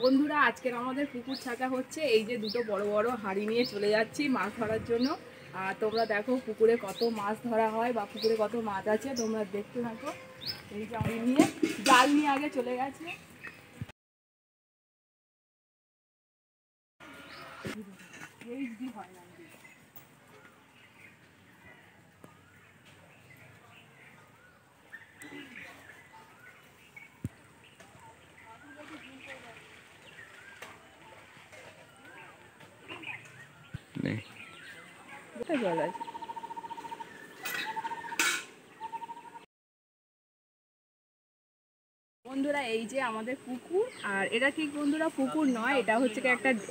বন্ধুরা আজকের আমাদের পুকুর ছাঁচা হচ্ছে। এই যে দুটো বড় বড় হাঁড়ি নিয়ে চলে যাচ্ছি মাছ ধরার জন্য। আর তোমরা দেখো পুকুরে কত মাছ ধরা হয় বা পুকুরে কত মাছ আছে তোমরা দেখতে থাকো। এই যে আমি নিয়ে জাল নিয়ে আগে চলে গেছে। জল আছে বন্ধুরা, এই যে আমাদের পুকুর। আর এটা ঠিক বন্ধুরা পুকুর নয়, এটা হচ্ছে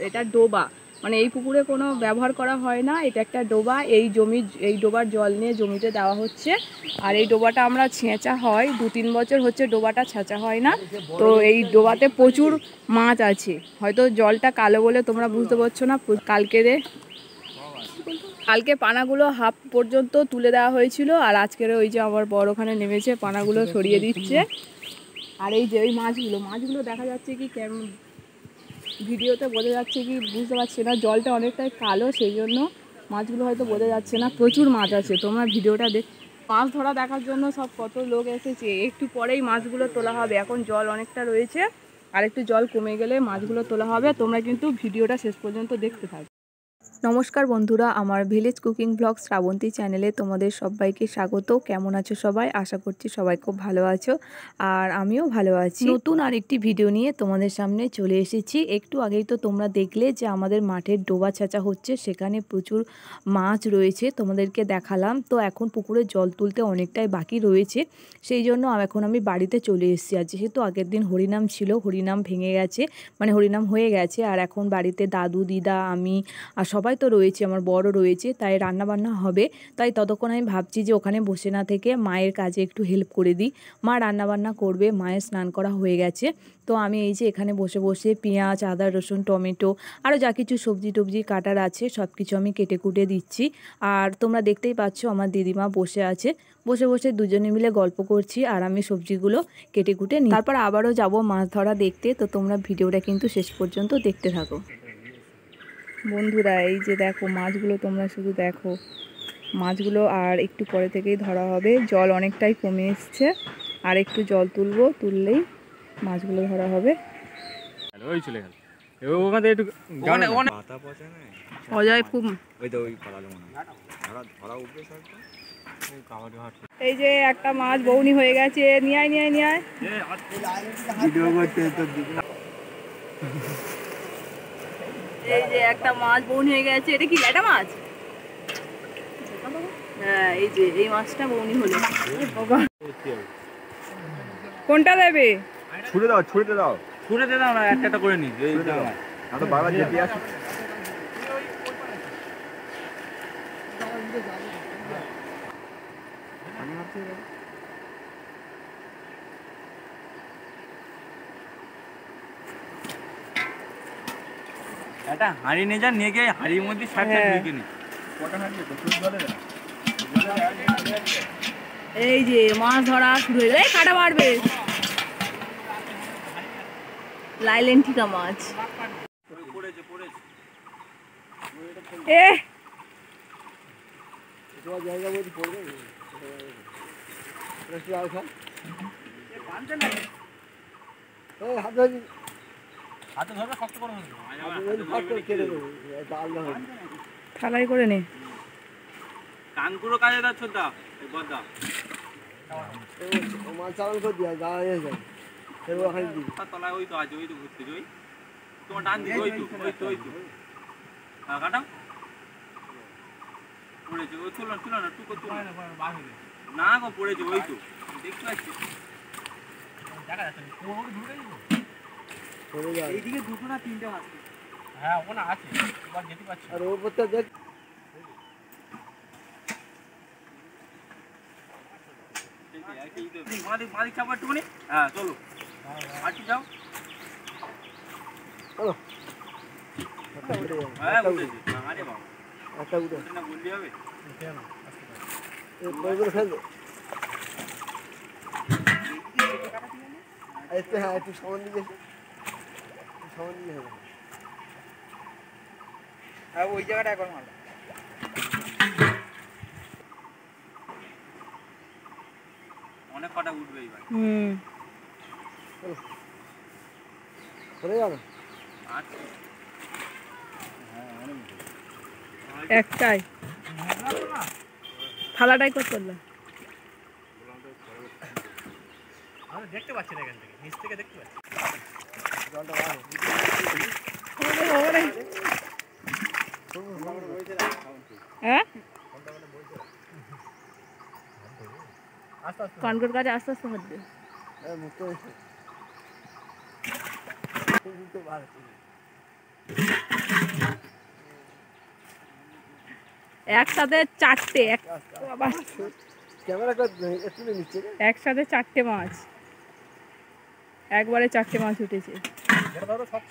এটা ডোবা। মানে এই পুকুরে কোনো ব্যবহার করা হয় না, এটা একটা ডোবা। এই ডোবার জল নিয়ে জমিতে দেওয়া হচ্ছে। আর এই ডোবাটা আমরা ছেঁচা হয় 2-3 বছর হচ্ছে ডোবাটা ছেঁচা হয় না। তো এই ডোবাতে প্রচুর মাছ আছে। হয়তো জলটা কালো বলে তোমরা বুঝতে পারছো না। কালকে পানাগুলো হাফ পর্যন্ত তুলে দেওয়া হয়েছিল, আর আজকের ওই যে আমার বড় ওখানে নেমেছে পানাগুলো সরিয়ে দিচ্ছে। আর এই যে ওই মাছগুলো দেখা যাচ্ছে কি কেমন ভিডিওতে বোঝা যাচ্ছে কি বুঝতে পারছি না, জলটা অনেকটাই কালো, সেই জন্য মাছগুলো হয়তো বোঝা যাচ্ছে না। প্রচুর মাছ আছে, তোমরা ভিডিওটা মাছ ধরা দেখার জন্য সব কত লোক এসেছে। একটু পরেই মাছগুলো তোলা হবে, এখন জল অনেকটা রয়েছে, আর একটু জল কমে গেলে মাছগুলো তোলা হবে। তোমরা কিন্তু ভিডিওটা শেষ পর্যন্ত দেখতে থাকো। নমস্কার বন্ধুরা, আমার ভিলেজ কুকিং ব্লগ শ্রাবন্তী চ্যানেলে তোমাদের সবাইকে স্বাগত। কেমন আছো সবাই? আশা করছি সবাই খুব ভালো আছো, আর আমিও ভালো আছি। নতুন আরেকটি ভিডিও নিয়ে তোমাদের সামনে চলে এসেছি। একটু আগেই তো তোমরা দেখলে যে আমাদের মাঠের ডোবা ছাঁচা হচ্ছে, সেখানে প্রচুর মাছ রয়েছে, তোমাদেরকে দেখালাম। তো এখন পুকুরে জল তুলতে অনেকটাই বাকি রয়েছে, সেই জন্য এখন আমি বাড়িতে চলে এসেছি। আর যেহেতু আগের দিন হরিনাম ছিল, হরিনাম ভেঙে গেছে, মানে হরিনাম হয়ে গেছে, আর এখন বাড়িতে দাদু দিদা আমি আর সবাই তো রয়েছে, আমার বড় রয়েছে, তাই রান্না বান্না হবে। তাই ততক্ষণ আমি ভাবছি যে ওখানে বসে না থেকে মায়ের কাজে একটু হেল্প করে দিই। মা রান্না বান্না করবে, মায়ের স্নান করা হয়ে গেছে। তো আমি এই যে এখানে বসে বসে পেঁয়াজ, আদা, রসুন, টমেটো আরও যা কিছু সবজি টবজি কাটার আছে সব কিছু আমি কেটে কুটে দিচ্ছি। আর তোমরা দেখতেই পাচ্ছ আমার দিদিমা বসে আছে, বসে বসে দুজনে মিলে গল্প করছি, আর আমি সবজিগুলো কেটে কুটে নিই। তারপর আবারও যাব মাছ ধরা দেখতে। তো তোমরা ভিডিওটা কিন্তু শেষ পর্যন্ত দেখতে থাকো। বন্ধুরা এই যে দেখো মাছগুলো, তোমরা শুধু দেখো মাছগুলো, আর একটু পরে থেকেই ধরা হবে। জল অনেকটাই কমে এসছে, আর একটু জল তুললেই মাছগুলো ধরা হবে। অজয় খুব এই যে একটা মাছ বউনি হয়ে গেছে, নিয়ে আয়। এই যে একটা মাছ বউনি হয়ে গেছে, এটা কি ল্যাটা মাছ? হ্যাঁ, এই যে এই মাছটা বউনি হলো। কোনটা দেবে? ছুড়ে দাও না, একটা করে নি। এই দাও না তো বাবা যেতে আসে। একটা হাঁড়ি নিয়ে যান, নিয়ে গিয়ে হাঁড়ির মধ্যে এই যে মাছ ধরা শুরু হয়ে গেল। কাটা মারবে লাইলেন্টিকা মাছ। থালাই করে নে। কানপুরো কাজে যাচ্ছ দা বদা মাছ চালান করে দিয়া যাওয়া হয়ে যায়। তলায় ওই তো আছে, ওই তো ঘুরতে ওই তোমার ডান দিকে, ওই তো কাটা পড়েছে। ওই তুলো না টুকো তুলো না গো, পড়েছে ওই তো দেখতে পাচ্ছি, দেখা যাচ্ছে এইদিকে দুটো না তিনটে মাছ। হ্যাঁ ওখানে আছে, এবার যেতে পারছি। আর ওর পরটা দেখ, মালিক চাপা একটুখানি। হ্যাঁ চলো আটকে যাও। হ্যাঁ উঠেছে। আরে বাবা একটা উঠে না বললি হবে। হ্যাঁ একটু সামনে দিকে ওই জায়গাটা এখন মাল অনেক কটা উঠবে এই ভাই। একটাই থালাটাই কত করলাম দেখতে পাচ্ছি না এখান থেকে, নিচ থেকে দেখতে পাচ্ছি। কানকর কাছে আস্তে আস্তে হচ্ছে একসাথে চারটে একসাথে চারটে মাছ, একবারে চারটে মাছ উঠেছে,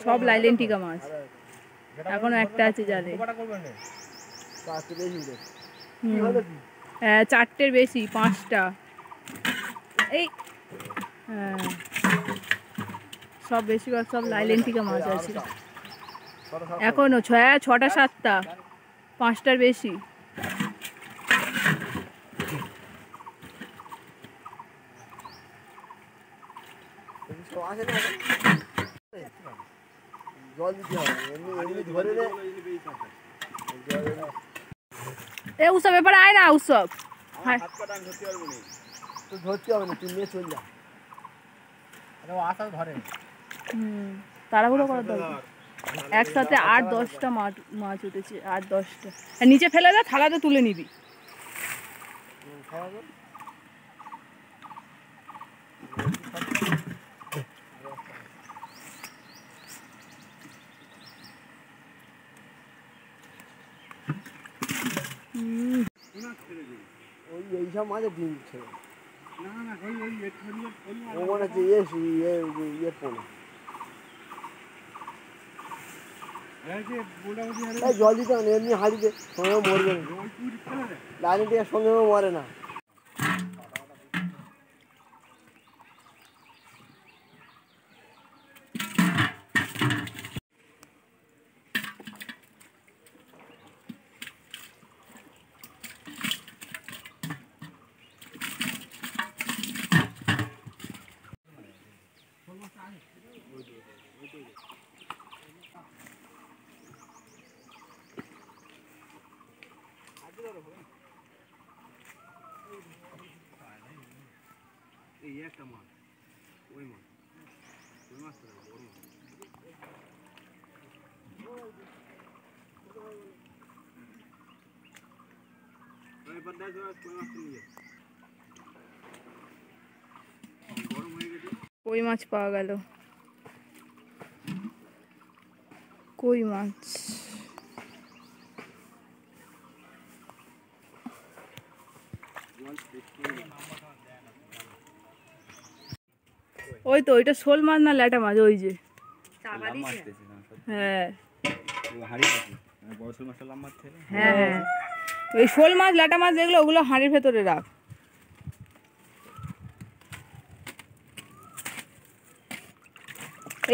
সব লাইলেন্টিকা মাছ। এখনো একটা আছে জালে। হ্যাঁ চারটের বেশি, 5টা। এই হ্যাঁ সব বেশিরভাগ সব লাইলেন্টিকা মাছ আছে এখনো। 6টা 7টা, 5টার বেশি। এ উৎসব এবারে আয় না উৎসব, তাড়াহুড়ো করার দরকার। একসাথে 8-10টা মাছ উঠেছে, 8-10টা। নিচে ফেলে দে, থালাতে তুলে নিবি। এইসব মাঝে ডিম ছিল জল দিতে হবে এমনি হাঁড়িতে, সঙ্গে মরবে না, লাইনে দিয়ে সঙ্গে মরে না। এই একটা মাছ, ওই মাছ, ওই মাছ বড় মাছ। কই মাছ পাওয়া গেল, কই মাছ। ওই তো ওইটা শোল মাছ না ল্যাটা মাছ, ওই যে হ্যাঁ হ্যাঁ হ্যাঁ ওই শোল মাছ ল্যাটা মাছ যেগুলো, ওগুলো হাঁড়ির ভেতরে রাখ।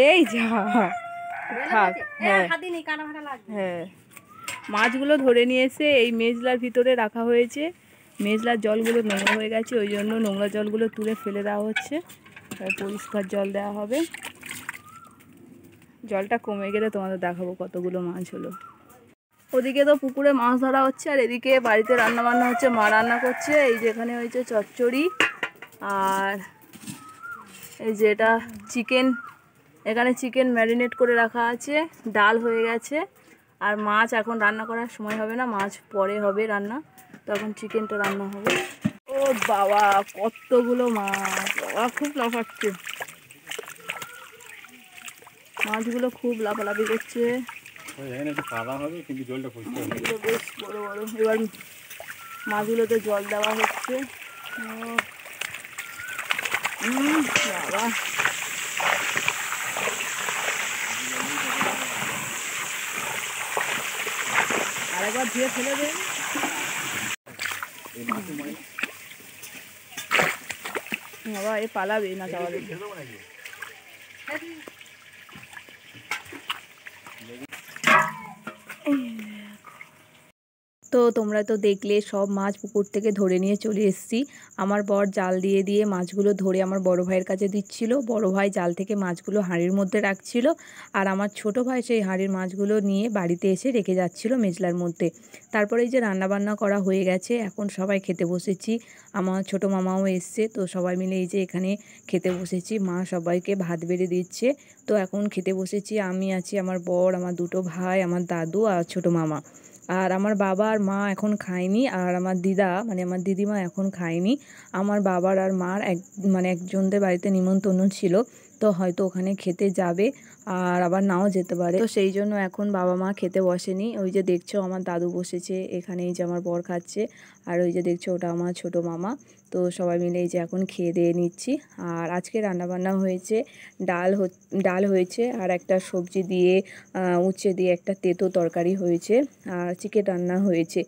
এই যা থাক। হ্যাঁ হ্যাঁ মাছগুলো ধরে নিয়ে এসে এই মেজলার ভিতরে রাখা হয়েছে। মেজলার জলগুলো নোংরা হয়ে গেছে, ওই জন্য নোংরা জলগুলো তুলে ফেলে দেওয়া হচ্ছে, পরিষ্কার জল দেওয়া হবে। জলটা কমে গেলে তোমাদের দেখাবো কতগুলো মাছ হলো। ওদিকে তো পুকুরে মাছ ধরা হচ্ছে, আর এদিকে বাড়িতে রান্না বান্না হচ্ছে, মা রান্না করছে। এই যেখানে হয়েছে চচ্চড়ি, আর এই যে এটা চিকেন, এখানে চিকেন ম্যারিনেট করে রাখা আছে, ডাল হয়ে গেছে। আর মাছ এখন রান্না করার সময় হবে না, মাছ পরে হবে রান্না, তখন চিকেনটা রান্না হবে। ও বাবা কতগুলো মাছ, বাবা খুব লাফাচ্ছে, মাছগুলো খুব লাফালাফি করছে। বেশ বড় বড়। এবার মাছগুলোতে জল দেওয়া হচ্ছে। বাবা আরেকবার ধুয়ে ফেলে দেন। বাবা এ পালাবে না, চাওয়া তো তোমরা তো দেখলে সব মাছ পুকুর থেকে ধরে নিয়ে চলে এসেছি। আমার বর জাল দিয়ে দিয়ে মাছগুলো ধরে আমার বড় ভাইয়ের কাছে দিচ্ছিল। বড় ভাই জাল থেকে মাছগুলো হাঁড়ির মধ্যে রাখছিল, আর আমার ছোট ভাই সেই হাঁড়ির মাছগুলো নিয়ে বাড়িতে এসে রেখে যাচ্ছিল মেজলার মধ্যে। তারপরে এই যে রান্নাবান্না করা হয়ে গেছে, এখন সবাই খেতে বসেছি। আমার ছোট মামাও এসছে, তো সবাই মিলে এই যে এখানে খেতে বসেছি। মা সবাইকে ভাত বেড়ে দিচ্ছে। তো এখন খেতে বসেছি, আমি আছি, আমার বর, আমার দুটো ভাই, আমার দাদু আর ছোট মামা। আর আমার বাবা আর মা এখন খায়নি, আর আমার দিদা মানে আমার দিদিমা এখন খায়নি। আমার বাবার আর মার একজনদের বাড়িতে নিমন্ত্রণ ছিল, তো হয়তো ওখানে খেতে যাবে আর আবার নাও যেতে পারে। তো সেই জন্য এখন বাবা মা খেতে বসেনি। ওই যে দেখছো আমার দাদু বসেছে এখানে, এই যে আমার বর খাচ্ছে, আর ওই যে দেখছো ওটা আমার ছোট মামা। তো সবাই মিলে এই যে এখন খেয়ে দিয়ে নিচ্ছি। আর আজকে রান্নাবান্না হয়েছে, ডাল হয়েছে, আর একটা সবজি দিয়ে উচ্ছে দিয়ে একটা তেতো তরকারি হয়েছে, আর চিকেন রান্না হয়েছে।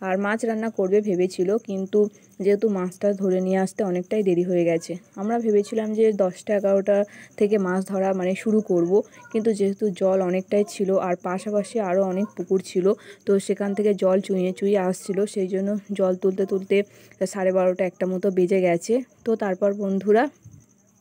আর মাছ রান্না করবে ভেবেছিল, কিন্তু যেহেতু মাছটা ধরে নিয়ে আসতে অনেকটাই দেরি হয়ে গেছে। আমরা ভেবেছিলাম যে 10টা-11টা থেকে মাছ ধরা শুরু করব, কিন্তু যেহেতু জল অনেকটাই ছিল আর পাশাপাশি আরও অনেক পুকুর ছিল, তো সেখান থেকে জল চুইয়ে চুইয়ে আসছিল, সেই জন্য জল তুলতে তুলতে 12:30-1টা মতো বেজে গেছে। তো তারপর বন্ধুরা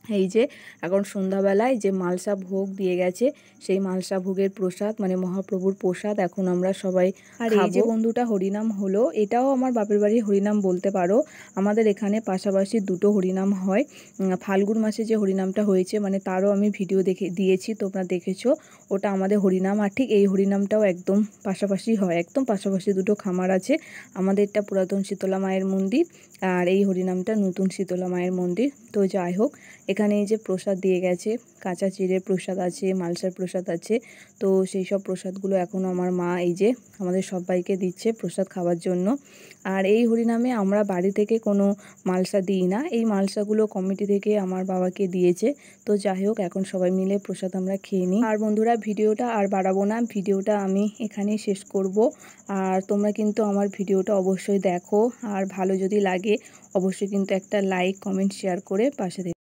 এই যে এখন সন্ধ্যাবেলায় যে মালসা ভোগ দিয়ে গেছে, সেই মালসা ভোগের প্রসাদ মহাপ্রভুর প্রসাদ এখন আমরা সবাই আর এই যে বন্ধুটা হরিনাম হলো, এটাও আমার বাপের বাড়ির হরিনাম বলতে পারো। আমাদের এখানে পাশাপাশি দুটো হরিনাম হয়। ফাল্গুন মাসে যে হরিনামটা হয়েছে তারও আমি ভিডিও দিয়েছি, তোমরা দেখেছো, ওটা আমাদের হরিনাম। আর ঠিক এই হরিনামটাও একদম পাশাপাশি হয়, একদম পাশাপাশি দুটো খামার আছে। আমাদেরটা পুরাতন শীতলা মায়ের মন্দির, আর এই হরিনামটা নতুন শীতলা মায়ের মন্দির। তো যাই হোক, এখানে এই যে প্রসাদ দিয়ে গেছে, কাঁচা চিড়ের প্রসাদ আছে, মালসার প্রসাদ আছে। তো সেই সব প্রসাদগুলো এখন আমার মা এই যে আমাদের সবাইকে দিচ্ছে প্রসাদ খাওয়ার জন্য। আর এই হরিনামে আমরা বাড়ি থেকে কোনো মালসা দিই না, এই মালসাগুলো কমিটি থেকে আমার বাবাকে দিয়েছে। তো যাই হোক, এখন সবাই মিলে প্রসাদ আমরা খেয়ে নিই। আর বন্ধুরা, ভিডিওটা আর বাড়াবো না, ভিডিওটা আমি এখানেই শেষ করব। আর তোমরা কিন্তু আমার ভিডিওটা অবশ্যই দেখো, আর ভালো যদি লাগে অবশ্যই কিন্তু একটা লাইক, কমেন্ট, শেয়ার করে পাশে